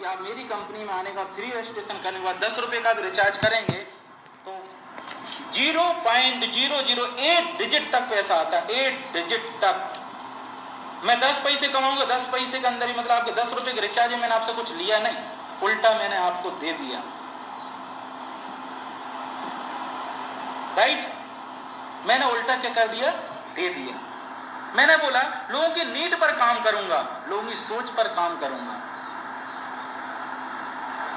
आप मेरी कंपनी में आने का फ्री रजिस्ट्रेशन करने के बाद 10 रुपये का भी रिचार्ज करेंगे तो 0.008 डिजिट तक पैसा आता है, 8 डिजिट तक। मैं 10 पैसे कमाऊंगा, 10 पैसे के अंदर ही, मतलब आपके 10 रुपये के रिचार्ज मैंने आपसे कुछ लिया नहीं, उल्टा मैंने आपको दे दिया, राइट। मैंने उल्टा क्या कर दिया, दे दिया। मैंने बोला लोगों की नीड पर काम करूंगा, लोगों की सोच पर काम करूंगा।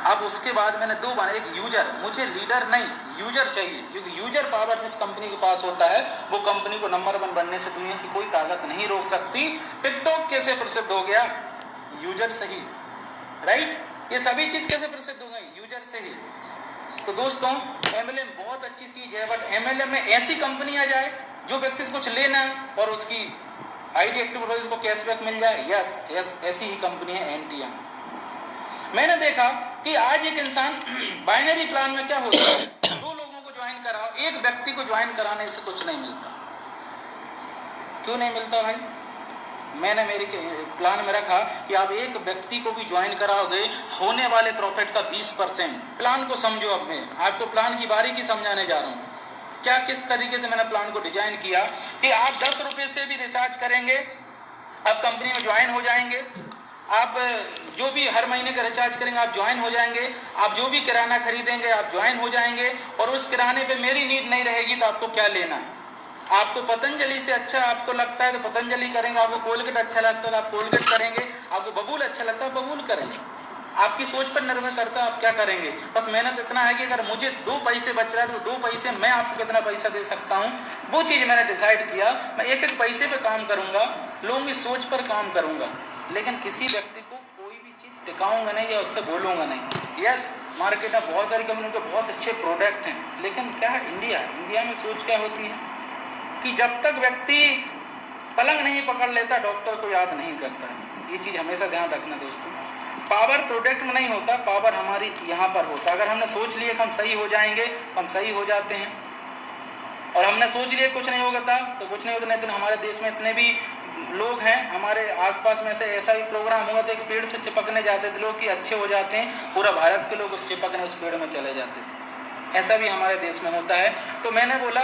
अब उसके बाद मैंने दो बार, एक यूजर, मुझे लीडर नहीं यूजर चाहिए, क्योंकि यूजर पावर जिस कंपनी के पास होता है वो कंपनी को नंबर 1 बनने से दुनिया की कोई ताकत नहीं रोक सकती। टिकटॉक कैसे प्रसिद्ध हो गया, यूजर से ही, राइट। ये सभी चीज कैसे प्रसिद्ध हो गई, यूजर से ही। तो दोस्तों MLM बहुत अच्छी चीज है, बट MLM में ऐसी कंपनी आ जाए जो व्यक्ति से कुछ लेना है और उसकी आईडी एक्टिव हो, इसको कैशबैक मिल जाए, यस यस, ऐसी ही कंपनी है NTM। मैंने देखा कि आज एक इंसान बाइनरी प्लान में क्या होता है, 2 लोगों को ज्वाइन कराओ, एक व्यक्ति को ज्वाइन कराने से कुछ नहीं मिलता। क्यों नहीं मिलता भाई? मैंने मेरे प्लान में रखा कि आप एक व्यक्ति को भी ज्वाइन कराओगे, होने वाले प्रॉफिट का 20%। प्लान को समझो। अब मैं आपको प्लान की बारीकी समझाने जा रहा हूँ, क्या किस तरीके से मैंने प्लान को डिजाइन किया कि आप 10 रुपये से भी रिचार्ज करेंगे, आप कंपनी में ज्वाइन हो जाएंगे, आप जो भी हर महीने का रिचार्ज करेंगे आप ज्वाइन हो जाएंगे, आप जो भी किराना खरीदेंगे आप ज्वाइन हो जाएंगे, और उस किराने पे मेरी नीड नहीं रहेगी तो आपको क्या लेना है। आपको पतंजलि से अच्छा आपको लगता है तो पतंजलि करेंगे, आपको कोलगेट अच्छा लगता है तो आप कोलगेट करेंगे, आपको बबूल अच्छा लगता है बबूल करेंगे। आपकी सोच पर निर्भर करता है आप क्या करेंगे। बस मेहनत इतना है कि अगर मुझे 2 पैसे बच रहा है तो 2 पैसे मैं आपको कितना पैसा दे सकता हूँ, वो चीज़ मैंने डिसाइड किया। मैं एक एक पैसे पे काम करूँगा, लोगों की सोच पर काम करूँगा, लेकिन किसी व्यक्ति को कोई भी चीज़ टिकाऊंगा नहीं या उससे बोलूँगा नहीं। यस, मार्केट में बहुत सारी कंपनियों के बहुत अच्छे प्रोडक्ट हैं, लेकिन क्या है, इंडिया में सोच क्या होती है कि जब तक व्यक्ति पलंग नहीं पकड़ लेता डॉक्टर को याद नहीं करता है। ये चीज़ हमेशा ध्यान रखना दोस्तों। पावर प्रोडक्ट में नहीं होता, पावर हमारी यहाँ पर होता है। अगर हमने सोच लिया कि हम सही हो जाएंगे हम सही हो जाते हैं, और हमने सोच लिया कुछ नहीं होगा तो कुछ नहीं होता। नहीं तो हमारे देश में इतने भी लोग हैं, हमारे आसपास में से ऐसा भी प्रोग्राम हुआ था, एक पेड़ से चिपकने जाते थे लोग कि अच्छे हो जाते हैं, पूरा भारत के लोग उस चिपकने उस पेड़ में चले जाते थे। ऐसा भी हमारे देश में होता है। तो मैंने बोला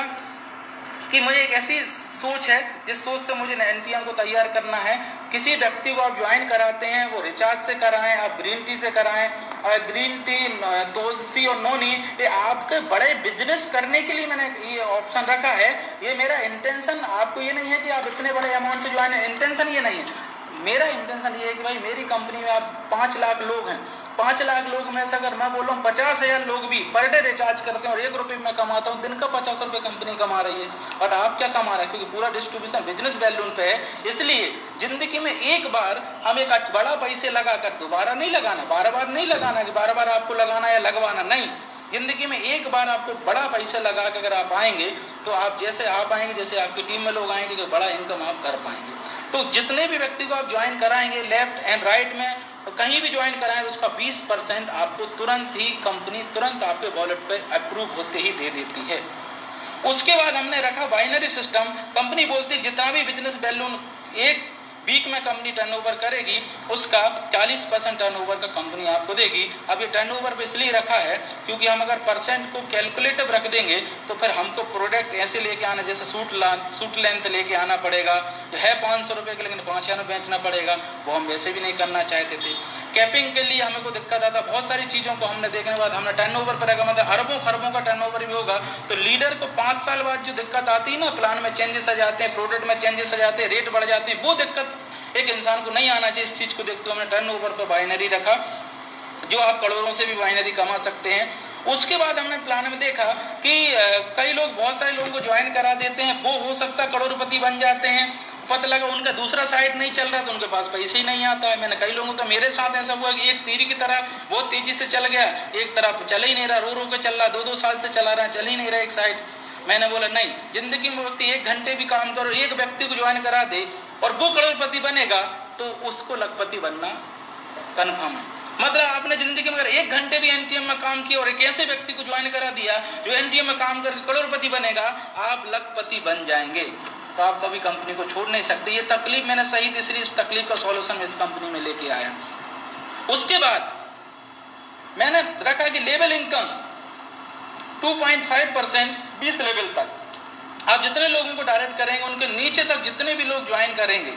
कि मुझे एक ऐसी सोच है जिस सोच से मुझे NTM को तैयार करना है। किसी व्यक्ति को आप ज्वाइन कराते हैं वो रिचार्ज से कराएं, आप ग्रीन टी से कराएं, और ग्रीन टी, तुलसी और नोनी, ये आपके बड़े बिजनेस करने के लिए मैंने ये ऑप्शन रखा है। ये मेरा इंटेंशन आपको ये नहीं है कि आप इतने बड़े अमाउंट से ज्वाइन, इंटेंशन ये नहीं है। मेरा इंटेंशन ये है कि भाई मेरी कंपनी में आप 5 लाख लोग हैं, 5 लाख लोग में से अगर मैं बोलूँ 50,000 लोग भी पर डे रिचार्ज करते हैं और 1 रुपये में कमाता हूँ, दिन का 50 रुपये कंपनी कमा रही है, और आप क्या कमा रहे हैं, क्योंकि पूरा डिस्ट्रीब्यूशन बिजनेस वैल्यूम पे है। इसलिए जिंदगी में एक बार हम एक बड़ा पैसे लगा कर दोबारा नहीं लगाना, बार नहीं लगाना कि बार आपको लगाना या लगवाना, नहीं। जिंदगी में एक बार आपको बड़ा पैसा लगा कर अगर आप आएंगे तो आप जैसे आप आएंगे, जैसे आपकी टीम में लोग आएंगे, तो बड़ा इनकम आप कर पाएंगे। तो जितने भी व्यक्ति को आप ज्वाइन कराएंगे लेफ्ट एंड राइट में, तो कहीं भी ज्वाइन कराएं तो उसका 20% आपको तुरंत ही कंपनी तुरंत आपके वॉलेट पे अप्रूव होते ही दे देती है। उसके बाद हमने रखा बाइनरी सिस्टम। कंपनी बोलती है जितना भी बिजनेस वैल्यू एक वीक में कंपनी टर्नओवर करेगी उसका 40% टर्नओवर का कंपनी आपको देगी। अब ये टर्नओवर पे इसलिए रखा है क्योंकि हम अगर परसेंट को कैलकुलेटिव रख देंगे तो फिर हमको प्रोडक्ट ऐसे लेके आना, जैसे सूट लेंथ लेके आना पड़ेगा, है 500 रुपये के लेकिन 5,000 में बेचना पड़ेगा, वो हम वैसे भी नहीं करना चाहते थे। कैपिंग के लिए हमें को दिक्कत आता, बहुत सारी चीज़ों को हमने देखने के बाद हमने टर्नओवर पर रखा, मतलब अरबों खरबों का टर्नओवर भी होगा। तो लीडर को 5 साल बाद जो दिक्कत आती है ना, प्लान में चेंजेस आ जाते हैं, प्रोडक्ट में चेंजेस आ जाते हैं, रेट बढ़ जाते हैं, वो दिक्कत एक इंसान को नहीं आना चाहिए। इस चीज़ को देखते हुए हमने टर्नओवर पर बाइनरी रखा, जो आप करोड़ों से भी बाइनरी कमा सकते हैं। उसके बाद हमने प्लान में देखा कि कई लोग, बहुत सारे लोगों को ज्वाइन करा देते हैं, वो हो सकता है करोड़पति बन जाते हैं, पता लगा उनका दूसरा साइड नहीं चल रहा तो उनके पास पैसे ही नहीं आता है। मैंने कई लोगों का, मेरे साथ ऐसा हुआ कि एक तीर की तरह बहुत तेजी से चल गया, एक तरफ चल ही नहीं रहा, रो के चल रहा, 2-2 साल से चला रहा, चल ही नहीं रहा एक साइड। मैंने बोला नहीं, जिंदगी में व्यक्ति 1 घंटे भी काम करो, एक व्यक्ति को ज्वाइन करा दे और वो करोड़पति बनेगा तो उसको लखपति बनना कन्फर्म है। मतलब आपने जिंदगी में अगर 1 घंटे भी NTM में काम किया और एक ऐसे व्यक्ति को ज्वाइन करा दिया जो NTM में काम करके करोड़पति बनेगा, आप लखपति बन जाएंगे। तो आप कभी कंपनी को छोड़ नहीं सकते। ये तकलीफ मैंने सही, तीसरी इस तकलीफ का सॉल्यूशन इस कंपनी में लेके आया। उसके बाद मैंने रखा कि लेवल इनकम 2.5% 20 लेवल तक। आप जितने लोगों को डायरेक्ट करेंगे, उनके नीचे तक जितने भी लोग ज्वाइन करेंगे,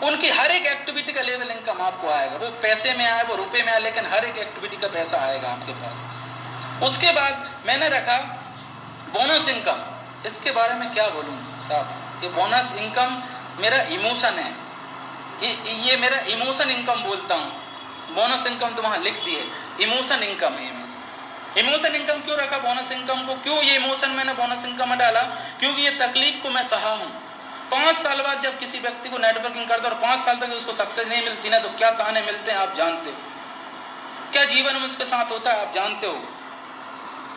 उनकी हर एक एक्टिविटी का लेवल इनकम आपको आएगा। वो पैसे में आए, वो रुपए में आए, लेकिन हर एक एक्टिविटी का पैसा आएगा आपके पास। उसके बाद मैंने रखा बोनस इनकम। इसके बारे में क्या बोलूं साहब, ये बोनस इनकम मेरा इमोशन है, ये मेरा इमोशन इनकम बोलता हूँ। बोनस इनकम तो वहाँ लिख दिए, इमोशन इनकम है। इमोशन इनकम क्यों रखा बोनस इनकम को, क्यों ये इमोशन मैंने बोनस इनकम में डाला? क्योंकि ये तकलीफ को मैं सहा हूँ। 5 साल बाद जब किसी व्यक्ति को नेटवर्किंग करता है और 5 साल तक उसको सक्सेस नहीं मिलती ना, तो क्या ताने मिलते हैं आप जानते हो, क्या जीवन में उसके साथ होता है आप जानते हो।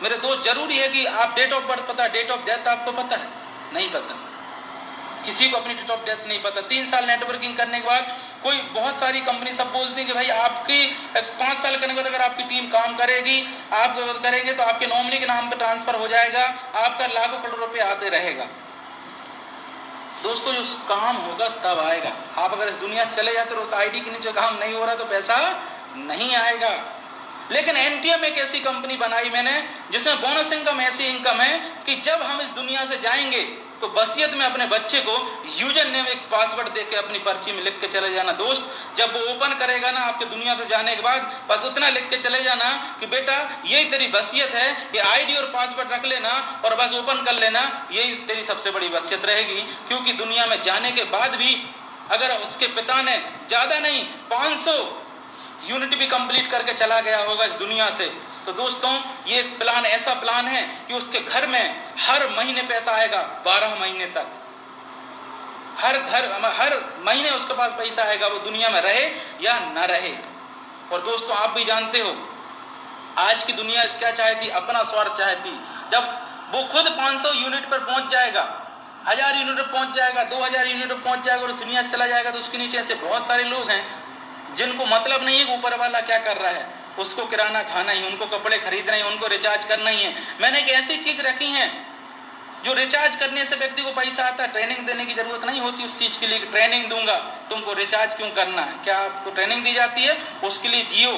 मेरे दोस्त, जरूरी है कि आप डेट ऑफ बर्थ पता है, डेट ऑफ डेथ आपको पता है? नहीं पता, किसी को अपनी डेट ऑफ डेथ नहीं पता। 3 साल नेटवर्किंग करने के बाद कोई, बहुत सारी कंपनी सब बोलती है कि भाई आपकी 5 साल करने के बाद अगर आपकी टीम काम करेगी, आप करेंगे तो आपके नॉमिनी के नाम पर ट्रांसफर हो जाएगा, आपका लाखों करोड़ रुपए आते रहेगा। दोस्तों, जो काम होगा तब आएगा। आप अगर इस दुनिया से चले जाते हो, उस आईडी के नीचे काम नहीं हो रहा तो पैसा नहीं आएगा। लेकिन एनटीएम एक ऐसी कंपनी बनाई मैंने जिसमें बोनस इनकम ऐसी इनकम है कि जब हम इस दुनिया से जाएंगे तो वसीयत में अपने बच्चे को यूजर नेम एक पासवर्ड देके अपनी पर्ची में लिख के चले जाना। दोस्त, जब वो ओपन करेगा ना आपके दुनिया पे जाने के बाद, बस उतना लिख के चले जाना कि बेटा यही तेरी वसीयत है, ये आईडी और पासवर्ड रख लेना और बस ओपन कर लेना, यही तेरी सबसे बड़ी वसीयत रहेगी। क्योंकि दुनिया में जाने के बाद भी अगर उसके पिता ने ज्यादा नहीं 500 यूनिट भी कंप्लीट करके चला गया होगा इस दुनिया से, तो दोस्तों ये प्लान ऐसा प्लान है कि उसके घर में हर महीने पैसा आएगा 12 महीने तक। हर महीने उसके पास पैसा आएगा, वो दुनिया में रहे या न रहे। और दोस्तों, आप भी जानते हो आज की दुनिया क्या चाहती, अपना स्वार्थ चाहती। जब वो खुद 500 यूनिट पर पहुंच जाएगा, 1000 यूनिट पर पहुंच जाएगा, 2000 यूनिट पर पहुंच जाएगा और दुनिया चला जाएगा, तो उसके नीचे ऐसे बहुत सारे लोग हैं जिनको मतलब नहीं है कि ऊपर वाला क्या कर रहा है। उसको किराना खाना ही, उनको कपड़े खरीदना ही, उनको रिचार्ज करना ही है। मैंने एक ऐसी चीज रखी है जो रिचार्ज करने से व्यक्ति को पैसा आता है, ट्रेनिंग देने की जरूरत नहीं होती उस चीज के लिए। ट्रेनिंग दूंगा, तुमको रिचार्ज क्यों करना है, क्या आपको ट्रेनिंग दी जाती है? उसके लिए जियो,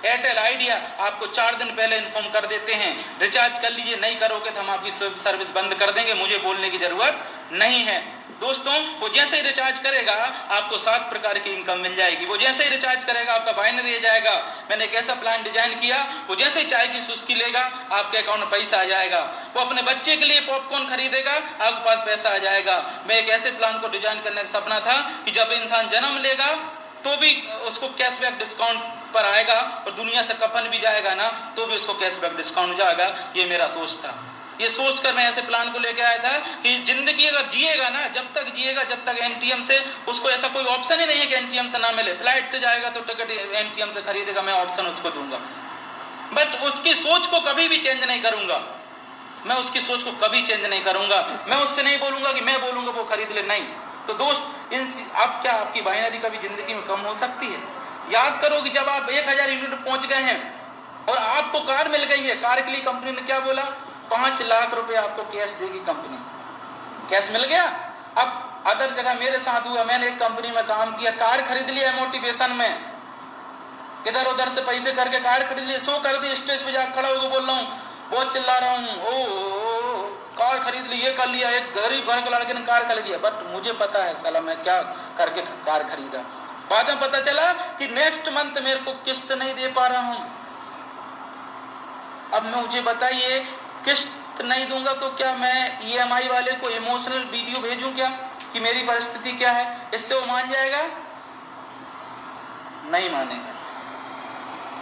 एयरटेल, आइडिया आपको 4 दिन पहले इन्फॉर्म कर देते हैं, रिचार्ज कर लीजिए, नहीं करोगे तो हम आपकी सर्विस बंद कर देंगे, मुझे बोलने की जरूरत नहीं है। दोस्तों, वो जैसे ही रिचार्ज करेगा आपको 7 प्रकार की इनकम मिल जाएगी। वो जैसे ही रिचार्ज करेगा आपका बाइनरी आ जाएगा। मैंने एक ऐसा प्लान डिजाइन किया, वो जैसे ही चाय की सुस्की लेगा आपके अकाउंट में पैसा आ जाएगा। वो अपने बच्चे के लिए पॉपकॉर्न खरीदेगा, आपके पास पैसा आ जाएगा। मैं एक ऐसे प्लान को डिजाइन करने का सपना था कि जब इंसान जन्म लेगा तो भी उसको कैशबैक डिस्काउंट पर आएगा, और दुनिया से कफन भी जाएगा ना तो भी उसको कैशबैक डिस्काउंट हो जाएगा। ये मेरा सोच था। ये सोचकर मैं ऐसे प्लान को लेके आया था कि जिंदगी अगर जिएगा ना, जब तक जिएगा, जब तक एनटीएम से उसको ऐसा कोई ऑप्शन ही नहीं है कि एनटीएम से ना मिले। फ्लाइट से जाएगा तो टिकट एनटीएम से खरीदेगा, मैं ऑप्शन उसको दूंगा, बट उसकी सोच को कभी भी चेंज नहीं करूंगा। मैं उसकी सोच को कभी चेंज नहीं करूंगा। मैं उससे नहीं बोलूंगा कि मैं बोलूंगा वो खरीद ले, नहीं। तो दोस्त, अब क्या आपकी बाइनरी कभी जिंदगी में कम हो सकती है? याद करो कि जब आप 1000 यूनिट पहुंच गए हैं और आपको कार मिल गई है, कार के लिए कंपनी ने क्या बोला? 5 लाख रुपए आपको कैश देगी कंपनी। कैश मिल गया। अब अदर जगह मेरे साथ हुआ, मैंने एक कंपनी में काम किया, कार खरीद लिया मोटिवेशन में, इधर उधर से पैसे करके कार खरीद लिए, शो कर दी, स्टेज पे जाकर खड़ा होकर बोल रहा हूँ, बहुत चिल्ला रहा हूँ, ओ कार खरीद ली, ये कर लिया। एक गरीब घर के लड़के ने कार खरीद लिया, बट मुझे पता है साला मैं क्या करके कार खरीदा। बाद में पता चला कि नेक्स्ट मंथ मेरे को किस्त नहीं दे पा रहा हूं। अब मुझे बताइए, किस्त नहीं दूंगा तो क्या मैं ईएमआई वाले को इमोशनल वीडियो भेजूं क्या कि मेरी परिस्थिति क्या है? इससे वो मान जाएगा? नहीं मानेगा।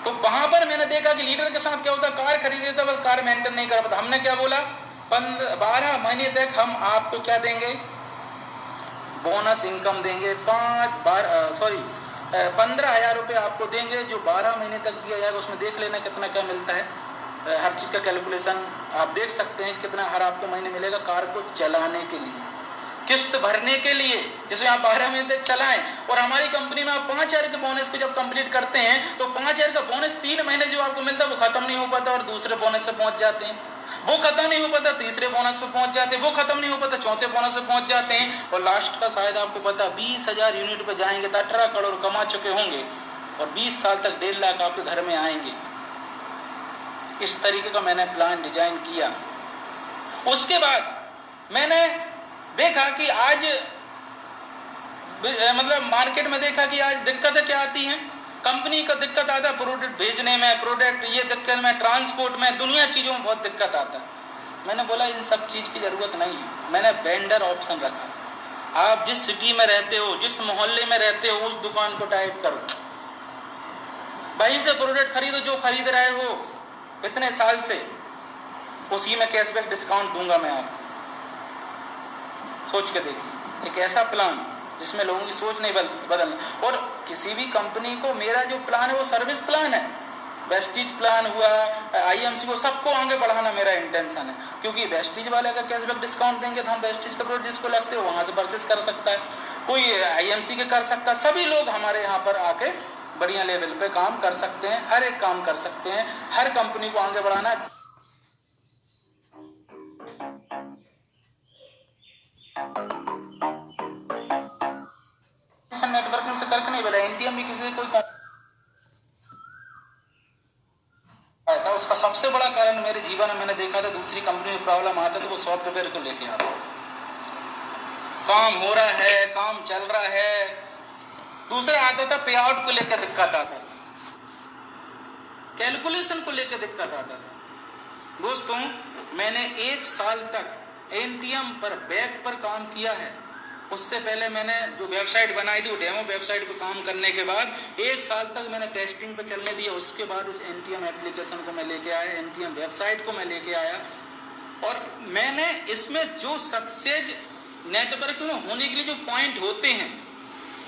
तो वहां पर मैंने देखा कि लीडर के साथ क्या होता, कार खरीद लेता बस कार मेंटेन नहीं कर पाता। हमने क्या बोला, 12 महीने तक हम आपको क्या देंगे? बोनस इनकम देंगे। 15,000 रुपये आपको देंगे, जो 12 महीने तक दिया जाएगा। उसमें देख लेना कितना क्या मिलता है, हर चीज़ का कैलकुलेशन आप देख सकते हैं कितना हर आपको महीने मिलेगा कार को चलाने के लिए, किस्त भरने के लिए, जिसमें आप 12 महीने तक चलाएं। और हमारी कंपनी में आप 5,000 के बोनस को जब कंप्लीट करते हैं तो 5,000 का बोनस 3 महीने जो आपको मिलता है वो खत्म नहीं हो पाता और दूसरे बोनस से पहुंच जाते हैं। वो खत्म नहीं हो पाता, तीसरे बोनस पे पहुंच जाते हैं। वो खत्म नहीं हो पाता, चौथे बोनस पे पहुंच जाते हैं। और लास्ट का शायद आपको पता, 20,000 यूनिट पे जाएंगे तो 18 करोड़ कमा चुके होंगे। और 20 साल तक 1.5 लाख आपके घर में आएंगे। इस तरीके का मैंने प्लान डिजाइन किया। उसके बाद मैंने देखा कि आज मतलब मार्केट में देखा कि आज दिक्कतें क्या आती हैं। कंपनी को दिक्कत आता है प्रोडक्ट भेजने में, प्रोडक्ट ये दिक्कत में, ट्रांसपोर्ट में, दुनिया चीज़ों में बहुत दिक्कत आता है। मैंने बोला इन सब चीज़ की ज़रूरत नहीं है। मैंने वेंडर ऑप्शन रखा। आप जिस सिटी में रहते हो, जिस मोहल्ले में रहते हो, उस दुकान को टाइप करो, वहीं से प्रोडक्ट खरीदो जो खरीद रहे हो इतने साल से, उसी में कैशबैक डिस्काउंट दूंगा मैं आपको। सोच के देखिए, एक ऐसा प्लान जिसमें लोगों की सोच नहीं बदलनी। और किसी भी कंपनी को मेरा जो प्लान है वो सर्विस प्लान है, वेस्टीज प्लान हुआ, आईएमसी को, सबको आगे बढ़ाना मेरा इंटेंशन है। क्योंकि वेस्टीज वाले अगर कैशबैक डिस्काउंट देंगे तो हम वेस्टीज का प्रोडक्ट जिसको लगते हो वहां से परचेस कर सकता है, कोई आईएमसी के कर सकता है। सभी लोग हमारे यहाँ पर आके बढ़िया लेवल पे काम कर सकते हैं, हर एक काम कर सकते हैं। हर कंपनी को आगे बढ़ाना है। नेटवर्किंग से करके नहीं बोला, एनटीएम भी किसी कोई था। उसका सबसे बड़ा कारण मेरे जीवन में मैंने देखा था, दूसरी कंपनी में प्रॉब्लम आता तो वो सॉफ्टवेयर को लेके आता, काम हो रहा है, काम चल रहा है, दूसरा आता था पे आउट को लेकर दिक्कत आता था, कैलकुलेशन को लेकर दिक्कत आता था। दोस्तों मैंने 1 साल तक एनटीएम पर बैक पर काम किया है। उससे पहले मैंने जो वेबसाइट बनाई थी वो डेमो वेबसाइट पर काम करने के बाद 1 साल तक मैंने टेस्टिंग पे चलने दिया। उसके बाद इस एनटीएम एप्लीकेशन को मैं लेके आया, एनटीएम वेबसाइट को मैं लेके आया, और मैंने इसमें जो सक्सेस नेटवर्किंग होने के लिए जो पॉइंट होते हैं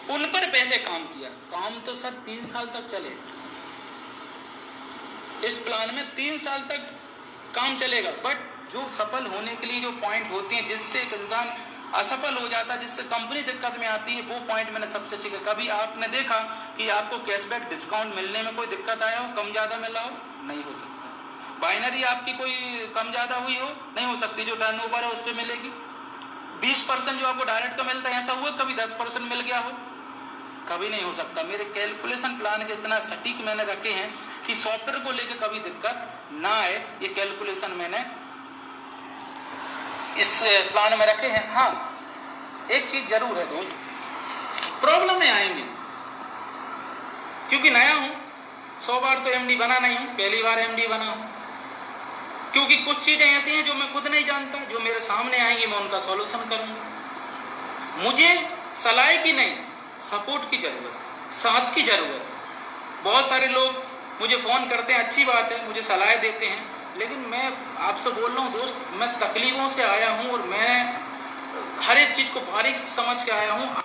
उन पर पहले काम किया। काम तो सर 3 साल तक चले, इस प्लान में 3 साल तक काम चलेगा, बट जो सफल होने के लिए जो पॉइंट होते हैं जिससे एक इंसान असफल हो जाता है, जिससे कंपनी दिक्कत में आती है, वो पॉइंट मैंने सबसे अच्छी। कभी आपने देखा कि आपको कैशबैक डिस्काउंट मिलने में कोई दिक्कत आया हो, कम ज्यादा मिला हो? नहीं हो सकता। बाइनरी आपकी कोई कम ज्यादा हुई हो? नहीं हो सकती। जो टर्नओवर है उस पर मिलेगी। 20% जो आपको डायरेक्ट का मिलता है, ऐसा हुआ कभी 10% मिल गया हो? कभी नहीं हो सकता। मेरे कैलकुलेशन प्लान के इतना सटीक मैंने रखे हैं कि सॉफ्टवेयर को लेकर कभी दिक्कत ना आए। ये कैलकुलेशन मैंने इस प्लान में रखे हैं। हाँ, एक चीज जरूर है दोस्त, प्रॉब्लम में आएंगे, क्योंकि नया हूं, 100 बार तो एमडी बना नहीं हूं, पहली बार एमडी बना हूं। क्योंकि कुछ चीजें ऐसी हैं जो मैं खुद नहीं जानता, जो मेरे सामने आएंगी मैं उनका सॉल्यूशन करूंगा। मुझे सलाह की नहीं, सपोर्ट की जरूरत है, साथ की जरूरत है। बहुत सारे लोग मुझे फोन करते हैं, अच्छी बात है, मुझे सलाह देते हैं, लेकिन मैं आपसे बोल रहा हूँ दोस्त, मैं तकलीफों से आया हूँ और मैं हर एक चीज को बारीक से समझ के आया हूँ।